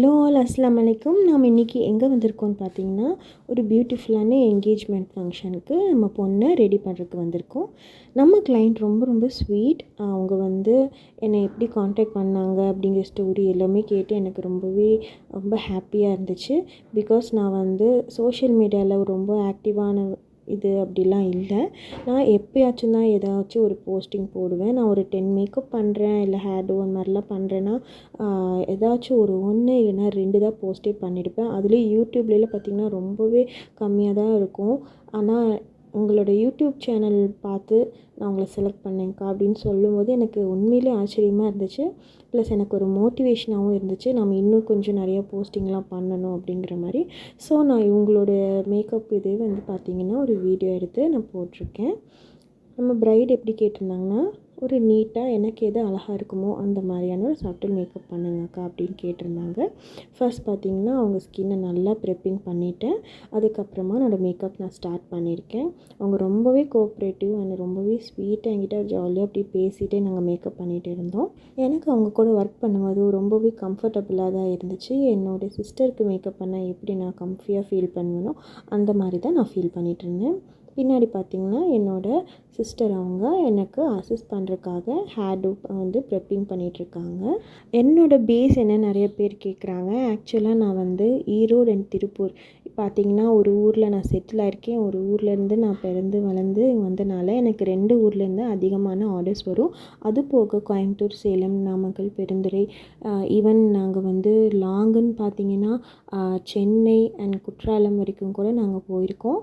Hello all அஸ்ஸலாமு அலைக்கும். நாம் இன்றைக்கி எங்கே வந்திருக்கோம்னு பார்த்தீங்கன்னா, ஒரு பியூட்டிஃபுல்லான என்கேஜ்மெண்ட் ஃபங்க்ஷனுக்கு நம்ம பொண்ணை ரெடி பண்ணுறதுக்கு வந்திருக்கோம். நம்ம கிளைண்ட் ரொம்ப ரொம்ப ஸ்வீட். அவங்க வந்து என்னை எப்படி காண்டாக்ட் பண்ணாங்க அப்படிங்கிற ஸ்டோரி எல்லாமே கேட்டு எனக்கு ரொம்ப ஹாப்பியாக இருந்துச்சு. பிகாஸ் நான் வந்து சோஷியல் மீடியாவில் ரொம்ப ஆக்டிவான அப்படிலாம் இல்லை. நான் எப்போயாச்சும் தான் ஏதாச்சும் ஒரு போஸ்டிங் போடுவேன். நான் ஒரு 10 மேக்கப் பண்ணுறேன், இல்லை ஹேர் டூ அந்த மாதிரிலாம் பண்ணுறேன்னா ஏதாச்சும் ஒரு 1 இல்லைன்னா 2 தான் போஸ்ட்டே பண்ணியிருப்பேன். அதுலேயும் யூடியூப்லாம் பார்த்திங்கன்னா ரொம்பவே கம்மியாக தான் இருக்கும். ஆனால் உங்களோட யூடியூப் சேனல் பார்த்து நான் உங்களை செலக்ட் பண்ணேங்க்கா அப்படின்னு சொல்லும்போது எனக்கு உண்மையிலே ஆச்சரியமாக இருந்துச்சு. ப்ளஸ் எனக்கு ஒரு மோட்டிவேஷனாகவும் இருந்துச்சு. நம்ம இன்னும் கொஞ்சம் நிறையா போஸ்டிங்லாம் பண்ணணும் அப்படிங்கிற மாதிரி. ஸோ நான் இவங்களோட மேக்கப் இதே வந்து பார்த்திங்கன்னா ஒரு வீடியோ எடுத்து நான் போட்டிருக்கேன். நம்ம ப்ரைட் எப்படி கேட்டிருந்தாங்கன்னா, ஒரு நீட்டாக எனக்கு எது அழகாக இருக்குமோ அந்த மாதிரியான ஒரு சட்டில் மேக்கப் பண்ணுங்கக்கா அப்படின்னு கேட்டிருந்தாங்க. ஃபர்ஸ்ட் பார்த்திங்கன்னா அவங்க ஸ்கின்னை நல்லா ப்ரெப்பிங் பண்ணிவிட்டேன். அதுக்கப்புறமா என்னோடய மேக்கப் நான் ஸ்டார்ட் பண்ணியிருக்கேன். அவங்க ரொம்பவே கோஆப்ரேட்டிவ் அண்ட் ரொம்பவே ஸ்வீட்டாக என்கிட்ட ஜாலியாக அப்படி பேசிகிட்டே நாங்கள் மேக்கப் பண்ணிகிட்டு இருந்தோம். எனக்கு அவங்க கூட ஒர்க் பண்ணும்போது ரொம்பவே கம்ஃபர்டபுளாக தான் இருந்துச்சு. என்னோடய சிஸ்டருக்கு மேக்கப் பண்ண எப்படி நான் கம்ஃபியாக ஃபீல் பண்ணுவேனோ அந்த மாதிரி தான் நான் ஃபீல் பண்ணிகிட்டு இருந்தேன். பின்னாடி பார்த்திங்கன்னா என்னோடய சிஸ்டர் அவங்க எனக்கு அசிஸ்ட் பண்ணுறதுக்காக ஹேர் டூ வந்து ப்ரெப்பிங் பண்ணிகிட்ருக்காங்க. என்னோடய பேஸ் என்ன நிறைய பேர் கேட்குறாங்க. ஆக்சுவலாக நான் வந்து ஈரோடு அண்ட் திருப்பூர் பார்த்திங்கன்னா ஒரு ஊரில் நான் செட்டில் ஆகிருக்கேன். ஒரு ஊர்லேருந்து நான் பிறந்து வளர்ந்து வந்தனால எனக்கு 2 ஊர்லேருந்து அதிகமான ஆர்டர்ஸ் வரும். அது போக கோயம்புத்தூர், சேலம், நாமக்கல், பெருந்துறை, ஈவன் நாங்கள் வந்து லாங்குன்னு பார்த்திங்கன்னா சென்னை அண்ட் குற்றாலம் வரைக்கும் கூட நாங்கள் போயிருக்கோம்.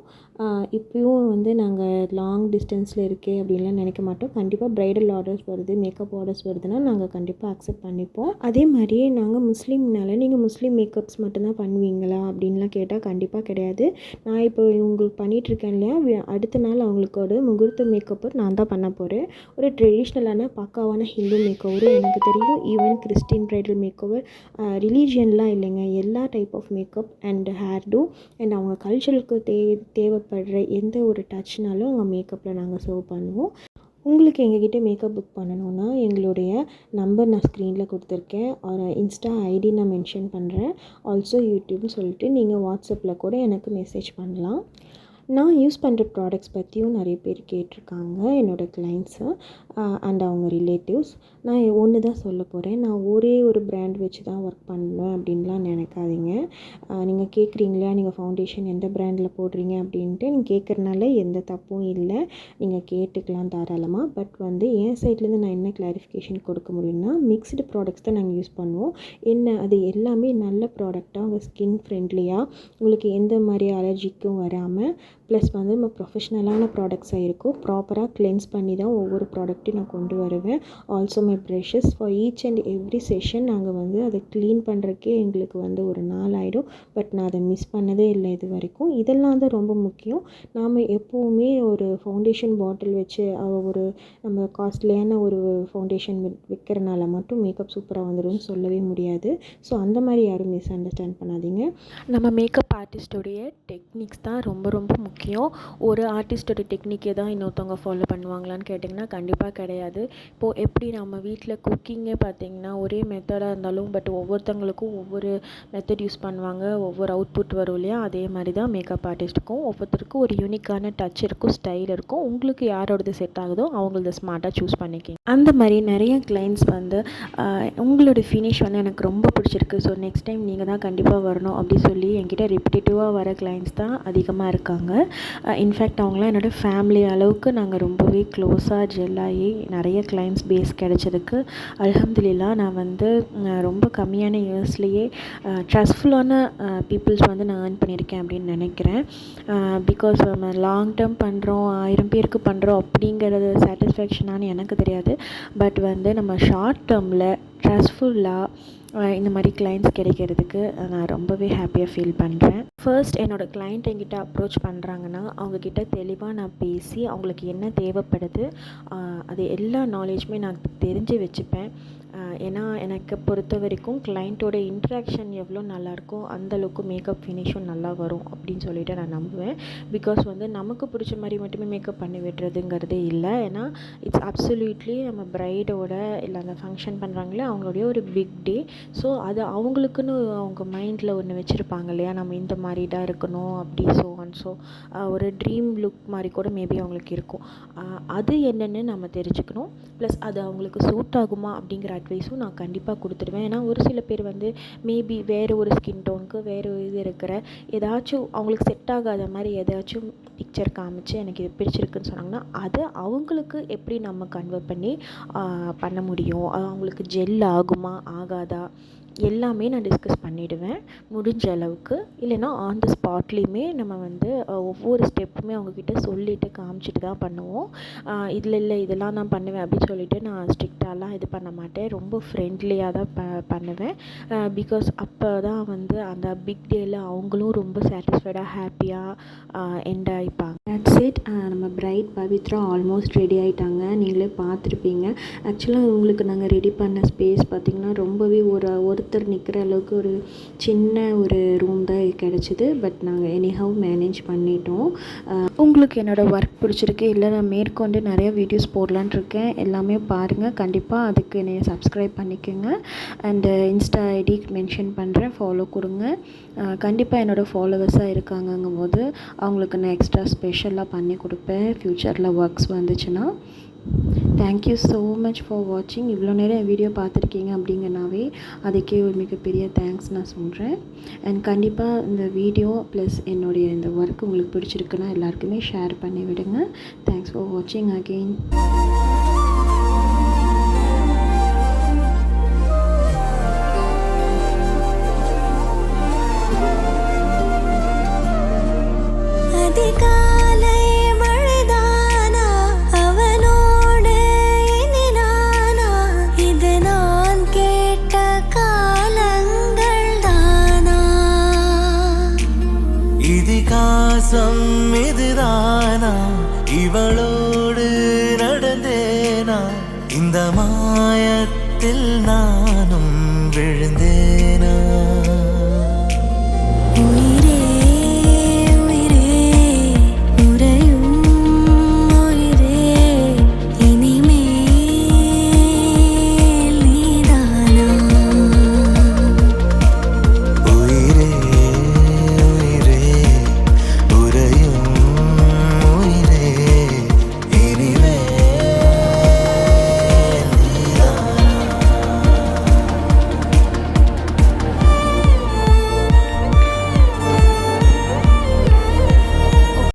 இப்போயும் வந்து நாங்கள் லாங் டிஸ்டன்ஸில் இருக்கே அப்படின்லாம் நினைக்க மாட்டோம். கண்டிப்பாக ப்ரைடல் ஆர்டர்ஸ் வருது, மேக்கப் ஆர்டர்ஸ் வருதுன்னா நாங்கள் கண்டிப்பாக அக்செப்ட் பண்ணிப்போம். அதே மாதிரியே நாங்கள் முஸ்லீம்னால நீங்கள் முஸ்லீம் மேக்கப்ஸ் மட்டும்தான் பண்ணுவீங்களா அப்படின்லாம் கேட்டால் கண்டிப்பாக கிடையாது. நான் இப்போ உங்களுக்கு பண்ணிகிட்ருக்கேன் இல்லையா, அடுத்த நாள் அவங்களுக்கோட முகூர்த்த மேக்கப்பு நான் தான் பண்ண போகிறேன். ஒரு ட்ரெடிஷ்னலான பக்காவான ஹிந்து மேக்கோவர் எனக்கு தெரியும். ஈவன் கிறிஸ்டின் ப்ரைடல் மேக்கோவர், ரிலீஜியன்லாம் இல்லைங்க, எல்லா type of makeup and hairdo and அவங்க கல்ச்சருக்கு தேவைப்படுற எந்த ஒரு டச்னாலும் அவங்க மேக்கப்பில் நாங்கள் சர்வ் பண்ணுவோம். உங்களுக்கு எங்ககிட்ட மேக்கப் புக் பண்ணணுன்னா எங்களுடைய நம்பர் நான் ஸ்க்ரீனில் கொடுத்துருக்கேன். ஒரு இன்ஸ்டா ஐடி நான் மென்ஷன் பண்ணுறேன். ஆல்சோ யூடியூப்னு சொல்லிட்டு நீங்கள் வாட்ஸ்அப்பில் கூட எனக்கு மெசேஜ் பண்ணலாம். நான் யூஸ் பண்ணுற ப்ராடக்ட்ஸ் பற்றியும் நிறைய பேர் கேட்டிருக்காங்க, என்னோடய கிளைண்ட்ஸு அண்ட் அவங்க ரிலேட்டிவ்ஸ். நான் ஒன்று தான் சொல்ல போகிறேன். நான் ஒரே ஒரு ப்ராண்ட் வச்சு தான் ஒர்க் பண்ணுவேன் அப்படின்லாம் நினைக்காதீங்க. நீங்கள் கேட்குறீங்களா, நீங்கள் ஃபவுண்டேஷன் எந்த ப்ராண்டில் போடுறீங்க அப்படின்ட்டு நீங்கள் கேட்குறனால எந்த தப்பும் இல்லை, நீங்கள் கேட்டுக்கலாம் தாராளமாக. பட் வந்து என் சைட்லேருந்து நான் என்ன கிளாரிஃபிகேஷன் கொடுக்க முடியும்னா, மிக்ஸ்டு ப்ராடக்ட்ஸ் தான் நாங்கள் யூஸ் பண்ணுவோம். அது எல்லாமே நல்ல ப்ராடக்டாக உங்கள் ஸ்கின் ஃப்ரெண்ட்லியாக உங்களுக்கு எந்த மாதிரி அலர்ஜிக்கும் வராமல், ப்ளஸ் வந்து நம்ம ப்ரொஃபஷ்னலான ப்ராடக்ட்ஸாக இருக்கும். ப்ராப்பராக கிளென்ஸ் பண்ணி தான் ஒவ்வொரு ப்ராடக்ட்டையும் நான் கொண்டு வருவேன். Also my brushes for each and every session நாங்கள் வந்து அதை க்ளீன் பண்ணுறதுக்கே எங்களுக்கு வந்து ஒரு நாள் ஆகிடும். பட் நான் அதை மிஸ் பண்ணதே இல்லை இது வரைக்கும். இதெல்லாம் தான் ரொம்ப முக்கியம். நாம் எப்போவுமே ஒரு ஃபவுண்டேஷன் பாட்டில் வச்சு ஒரு நம்ம காஸ்ட்லியான ஒரு ஃபவுண்டேஷன் விற்கிறனால மட்டும் மேக்கப் சூப்பராக வந்துடும் சொல்லவே முடியாது. ஸோ அந்த மாதிரி யாரும் மிஸ் அண்டர்ஸ்டாண்ட் பண்ணாதீங்க. நம்ம மேக்கப் ஆர்டிஸ்டோடைய டெக்னிக்ஸ் தான் ரொம்ப ரொம்ப முக்கியம். ஒரு ஆர்டிஸ்டோட டெக்னிக்கே தான் இன்னொருத்தவங்க ஃபாலோ பண்ணுவாங்களான்னு கேட்டிங்கன்னா கண்டிப்பாக கிடையாது. இப்போது எப்படி நம்ம வீட்டில் குக்கிங்கே பார்த்திங்கன்னா ஒரே மெத்தடாக இருந்தாலும் பட் ஒவ்வொருத்தவங்களுக்கும் ஒவ்வொரு மெத்தட் யூஸ் பண்ணுவாங்க, ஒவ்வொரு அவுட்புட் வரும் இல்லையா, அதே மாதிரி தான் மேக்கப் ஆர்டிஸ்ட்டுக்கும் ஒவ்வொருத்தருக்கும் ஒரு யூனிக்கான டச் இருக்கும், ஸ்டைல் இருக்கும். உங்களுக்கு யாரோடது செட் ஆகுதோ அவங்களது ஸ்மார்ட்டாக சூஸ் பண்ணிக்கிங்க. அந்த மாதிரி நிறைய கிளைண்ட்ஸ் வந்து உங்களோட ஃபினிஷ் வந்து எனக்கு ரொம்ப பிடிச்சிருக்கு, ஸோ நெக்ஸ்ட் டைம் நீங்கள் தான் கண்டிப்பாக வரணும் அப்படி சொல்லி என்கிட்ட ரிப்பீட்டேட்டிவாக வர கிளைண்ட்ஸ் தான் அதிகமாக இருக்காங்க. இன்ஃபேக்ட் அவங்களாம் என்னோடய ஃபேமிலி அளவுக்கு நாங்கள் ரொம்பவே க்ளோஸாக ஜெல்லாகி நிறைய கிளைண்ட்ஸ் பேஸ் கிடச்சதுக்கு அல்ஹம்துலில்லாஹ். நான் வந்து ரொம்ப கம்மியான இயர்ஸ்லேயே ட்ரஸ்ட்ஃபுல்லான பீப்புள்ஸ் வந்து நான் ஏர்ன் பண்ணியிருக்கேன் அப்படின்னு நினைக்கிறேன். பிகாஸ் நம்ம லாங் டேர்ம் பண்ணுறோம், 1000 பேருக்கு பண்ணுறோம் அப்படிங்கிறது சாட்டிஸ்ஃபேக்ஷனானு எனக்கு தெரியாது. பட் வந்து நம்ம ஷார்ட் டேர்மில் ட்ரஸ்ட்ஃபுல்லாக இந்த மாதிரி கிளைண்ட்ஸ் கிடைக்கிறதுக்கு நான் ரொம்பவே ஹாப்பியாக ஃபீல் பண்ணுறேன். ஃபர்ஸ்ட் என்னோடய கிளைண்ட் என்கிட்ட அப்ரோச் பண்ணுறாங்கன்னா அவங்கக்கிட்ட தெளிவாக நான் பேசி அவங்களுக்கு என்ன தேவைப்படுது அது எல்லா நாலேஜுமே நான் தெரிஞ்சு வச்சுப்பேன். ஏன்னா எனக்கு பொறுத்த வரைக்கும் கிளைண்ட்டோட இன்ட்ராக்ஷன் எவ்வளோ நல்லாயிருக்கோ அந்தளவுக்கு மேக்கப் ஃபினிஷும் நல்லா வரும் அப்படின்னு சொல்லிட்டு நான் நம்புவேன். பிகாஸ் வந்து நமக்கு பிடிச்ச மாதிரி மட்டுமே மேக்கப் பண்ணி விடுறதுங்கிறதே இல்லை. ஏன்னா இட்ஸ் அப்சல்யூட்லி நம்ம ப்ரைடோட இல்லை அந்த ஃபங்க்ஷன் பண்ணுறாங்களே அவங்களுடைய ஒரு பிக் டே. ஸோ அது அவங்களுக்குன்னு அவங்க மைண்டில் ஒன்று வச்சுருப்பாங்க இல்லையா, நம்ம இந்த மாதிரி தான் இருக்கணும் அப்படி ஸோ ஒரு ட்ரீம் லுக் மாதிரி கூட மேபி அவங்களுக்கு இருக்கும். அது என்னென்னு நம்ம தெரிஞ்சுக்கணும். ப்ளஸ் அது அவங்களுக்கு சூட் ஆகுமா அப்படிங்கிற அட்வைஸும் நான் கண்டிப்பாக கொடுத்துடுவேன். ஏன்னா ஒரு சில பேர் வந்து மேபி வேறு ஒரு ஸ்கின் டோனுக்கு வேறு இது இருக்கிற ஏதாச்சும் அவங்களுக்கு செட் ஆகாத மாதிரி ஏதாச்சும் பிக்சர் காமிச்சு எனக்கு இது பிடிச்சிருக்குன்னு சொன்னாங்கன்னா அது அவங்களுக்கு எப்படி நம்ம கன்வெர்ட் பண்ணி பண்ண முடியும், அது அவங்களுக்கு ஜெல் ஆகுமா ஆகாதா எல்லாமே நான் டிஸ்கஸ் பண்ணிவிடுவேன் முடிஞ்ச அளவுக்கு. இல்லைன்னா ஆன் த ஸ்பாட்லேயுமே நம்ம வந்து ஒவ்வொரு ஸ்டெப்புமே அவங்கக்கிட்ட சொல்லிவிட்டு காமிச்சிட்டு தான் பண்ணுவோம். இதில் இல்லை இதெல்லாம் நான் பண்ணுவேன் அப்படின்னு சொல்லிவிட்டு நான் ஸ்ட்ரிக்டாலாம் இது பண்ண மாட்டேன். ரொம்ப ஃப்ரெண்ட்லியாக தான் பண்ணுவேன். பிகாஸ் அப்போ தான் வந்து அந்த பிக் டேயில் அவங்களும் ரொம்ப சாட்டிஸ்ஃபைடாக ஹாப்பியாக எண்ட் ஆகிப்பாங்க. That's it. நம்ம பிரைட் பவித்ரா ஆல்மோஸ்ட் ரெடி ஆகிட்டாங்க. நீங்களே பார்த்துருப்பீங்க. ஆக்சுவலாக உங்களுக்கு நாங்கள் ரெடி பண்ண ஸ்பேஸ் பார்த்திங்கன்னா ரொம்பவே ஒருத்தர் நிற்கிற அளவுக்கு ஒரு சின்ன ஒரு ரூம் தான் கிடச்சிது. பட் நாங்கள் எனிஹவ் மேனேஜ் பண்ணிட்டோம். உங்களுக்கு என்னோடய ஒர்க் பிடிச்சிருக்கு இல்லை நான் மேற்கொண்டு நிறைய வீடியோஸ் போடலான்னு இருக்கேன். எல்லாமே பாருங்கள். கண்டிப்பாக அதுக்கு என்னை சப்ஸ்கிரைப் பண்ணிக்கோங்க. அண்டு இன்ஸ்டா ஐடி மென்ஷன் பண்ணுறேன், ஃபாலோ கொடுங்க. கண்டிப்பாக என்னோடய ஃபாலோவர்ஸாக இருக்காங்கங்கும் போது அவங்களுக்கு நான் எக்ஸ்ட்ரா ஸ்பெஷலாக பண்ணி கொடுப்பேன் ஃப்யூச்சரில் ஒர்க்ஸ் வந்துச்சுன்னா. தேங்க்யூ ஸோ மச் ஃபார் வாட்சிங். இவ்வளோ நேரம் என் வீடியோ பார்த்துருக்கீங்க அப்படிங்கனாவே அதுக்கே ஒரு மிகப்பெரிய தேங்க்ஸ் நான் சொல்கிறேன். அண்ட் கண்டிப்பாக இந்த வீடியோ ப்ளஸ் என்னுடைய இந்த ஒர்க் உங்களுக்கு பிடிச்சிருக்குன்னா எல்லாருக்குமே ஷேர் பண்ணி விடுங்க. தேங்க்ஸ் ஃபார் வாட்சிங் அகெயின். இதுதானா இவளோடு நடந்தேனா இந்த மாயத்தில் நானும் விழுந்தேன்.